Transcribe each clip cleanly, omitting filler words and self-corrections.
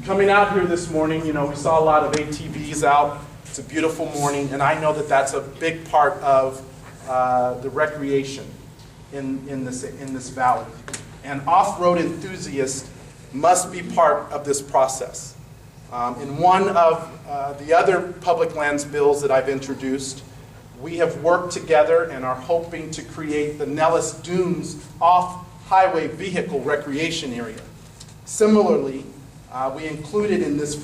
Coming out here this morning, we saw a lot of ATVs out. It's a beautiful morning, and I know that that's a big part of the recreation in this valley. And off-road enthusiasts must be part of this process. In one of the other public lands bills that I've introduced, we have worked together and are hoping to create the Nellis Dunes off-highway vehicle recreation area. Similarly, we included in this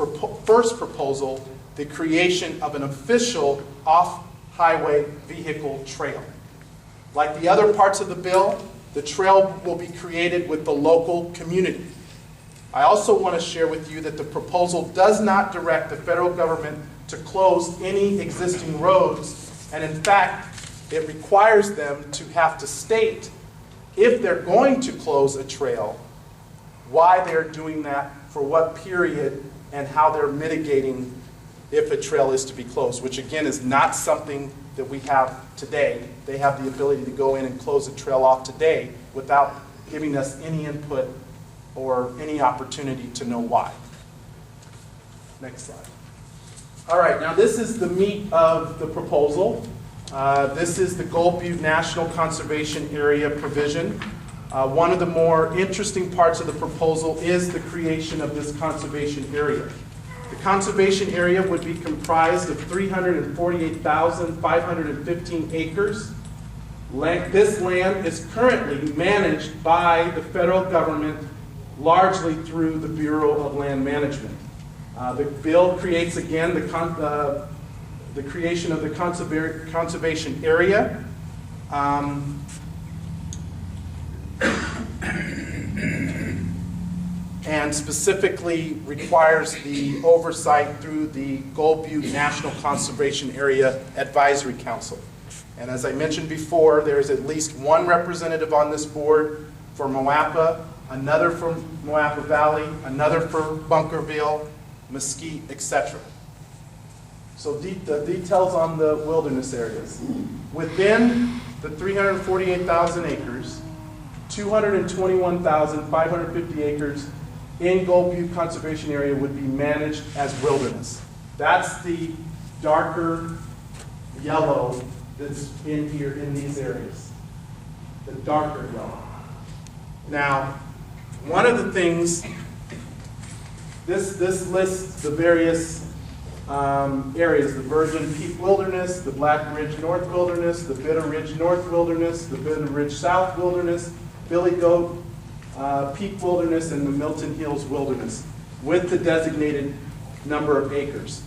first proposal the creation of an official off-highway vehicle trail. Like the other parts of the bill, the trail will be created with the local community. I also want to share with you that the proposal does not direct the federal government to close any existing roads, and in fact, it requires them to have to state, if they're going to close a trail, why they're doing that, for what period, and how they're mitigating if a trail is to be closed, which again is not something that we have today. They have the ability to go in and close a trail off today without giving us any input or any opportunity to know why. Next slide. All right, now this is the meat of the proposal. This is the Gold Butte National Conservation Area provision. One of the more interesting parts of the proposal is the creation of this conservation area. The conservation area would be comprised of 348,515 acres. This land is currently managed by the federal government, largely through the Bureau of Land Management. The bill creates, again, the creation of the conservation area. And specifically requires the oversight through the Gold Butte National Conservation Area Advisory Council. And as I mentioned before, there's at least one representative on this board for Moapa, another for Moapa Valley, another for Bunkerville, Mesquite, etc. So the details on the wilderness areas. Within the 348,000 acres, 221,550 acres in Gold Butte Conservation Area would be managed as wilderness. That's the darker yellow that's in here in these areas. The darker yellow. Now, one of the things, this lists the various areas, the Virgin Peak Wilderness, the Black Ridge North Wilderness, the Bitter Ridge North Wilderness, the Bitter Ridge South Wilderness, Billy Goat Peak Wilderness, and the Milton Hills Wilderness, with the designated number of acres.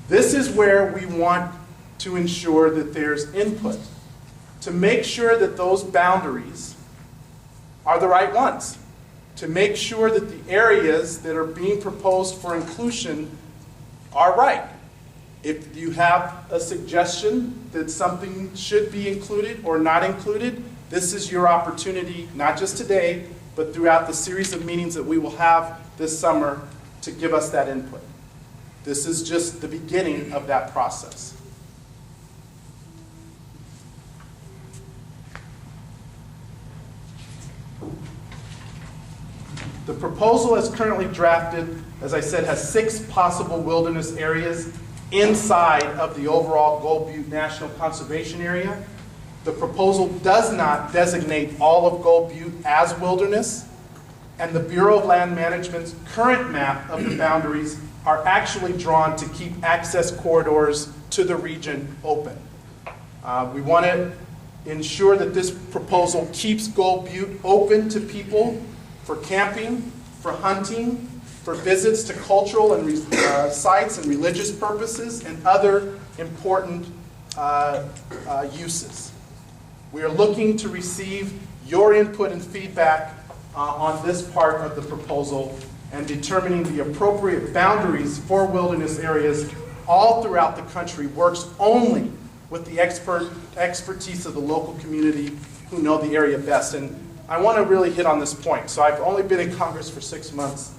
This is where we want to ensure that there's input, to make sure that those boundaries are the right ones, to make sure that the areas that are being proposed for inclusion are right. If you have a suggestion that something should be included or not included, this is your opportunity, not just today, but throughout the series of meetings that we will have this summer to give us that input. This is just the beginning of that process. The proposal as currently drafted, as I said, has 6 possible wilderness areas inside of the overall Gold Butte National Conservation Area. The proposal does not designate all of Gold Butte as wilderness, and the Bureau of Land Management's current map of the boundaries are actually drawn to keep access corridors to the region open. We want to ensure that this proposal keeps Gold Butte open to people for camping, for hunting, for visits to cultural and sites and religious purposes, and other important uses. We are looking to receive your input and feedback on this part of the proposal and determining the appropriate boundaries for wilderness areas all throughout the country works only with the expertise of the local community who know the area best. And I want to really hit on this point. So I've only been in Congress for 6 months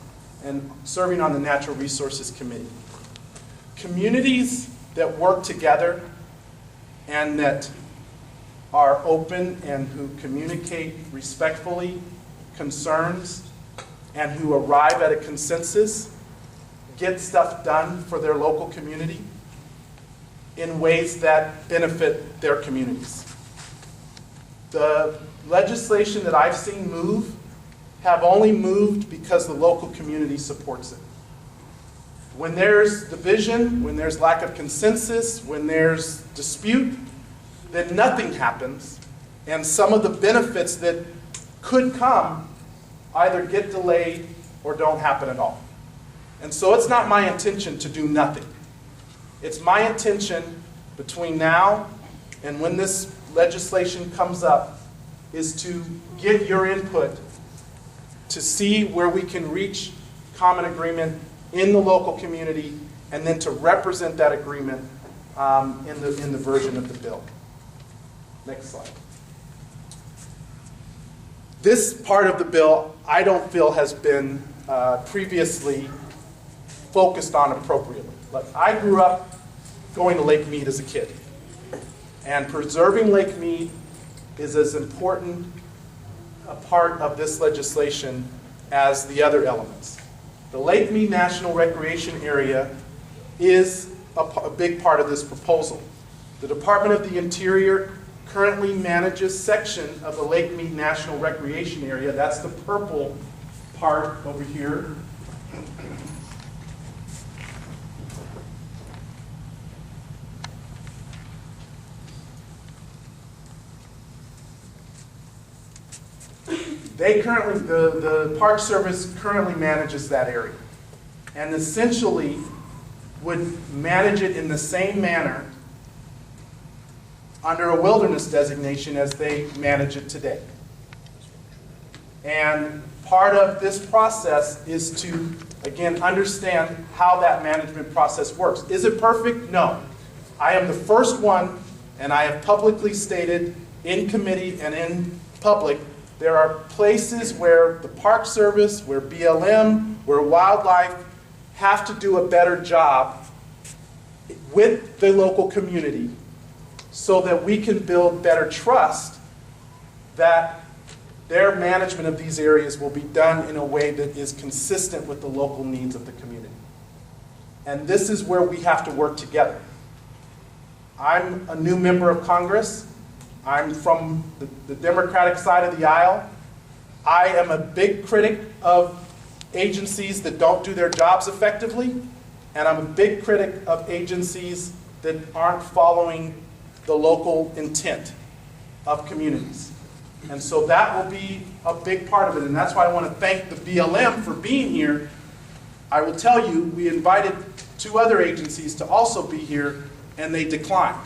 and serving on the Natural Resources Committee. Communities that work together and that are open and who communicate respectfully concerns and who arrive at a consensus get stuff done for their local community in ways that benefit their communities. The legislation that I've seen move have only moved because the local community supports it. When there's division, when there's lack of consensus, when there's dispute, then nothing happens, and some of the benefits that could come either get delayed or don't happen at all. And so it's not my intention to do nothing. It's my intention between now and when this legislation comes up is to get your input to see where we can reach common agreement in the local community, and then to represent that agreement in the version of the bill. Next slide. This part of the bill I don't feel has been previously focused on appropriately. Like, I grew up going to Lake Mead as a kid, and preserving Lake Mead is as important a part of this legislation as the other elements. The Lake Mead National Recreation Area is a big part of this proposal. The Department of the Interior currently manages section of the Lake Mead National Recreation Area. That's the purple part over here. The Park Service currently manages that area, and essentially would manage it in the same manner under a wilderness designation as they manage it today. And part of this process is to, again, understand how that management process works. Is it perfect? No. I am the first one, and I have publicly stated in committee and in public, there are places where the Park Service, where BLM, where wildlife have to do a better job with the local community so that we can build better trust that their management of these areas will be done in a way that is consistent with the local needs of the community. And this is where we have to work together. I'm a new member of Congress. I'm from the Democratic side of the aisle. I am a big critic of agencies that don't do their jobs effectively, and I'm a big critic of agencies that aren't following the local intent of communities. And so that will be a big part of it, and that's why I want to thank the BLM for being here. I will tell you, we invited 2 other agencies to also be here, and they declined.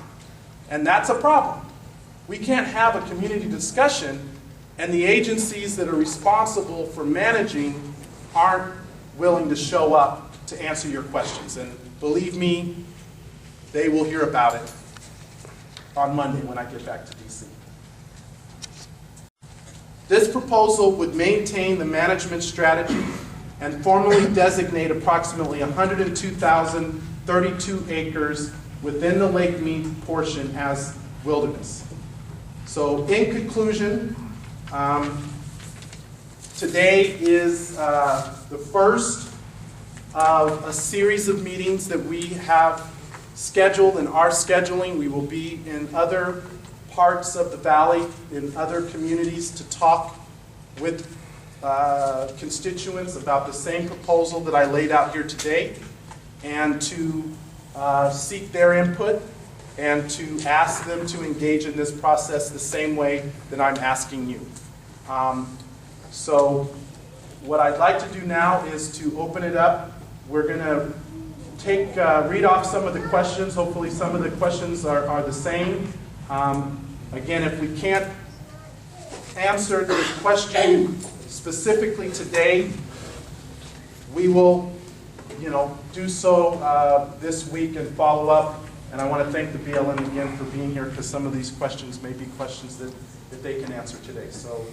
And that's a problem. We can't have a community discussion and the agencies that are responsible for managing aren't willing to show up to answer your questions. And believe me, they will hear about it on Monday when I get back to DC. This proposal would maintain the management strategy and formally designate approximately 102,032 acres within the Lake Mead portion as wilderness. So in conclusion, today is the first of a series of meetings that we have scheduled and are scheduling. We will be in other parts of the valley, in other communities, to talk with constituents about the same proposal that I laid out here today, and to seek their input and to ask them to engage in this process the same way that I'm asking you. So what I'd like to do now is to open it up. We're going to read off some of the questions. Hopefully some of the questions are the same. Again, if we can't answer the question specifically today, we will do so this week and follow up. And I want to thank the BLM again for being here, because some of these questions may be questions that they can answer today. So.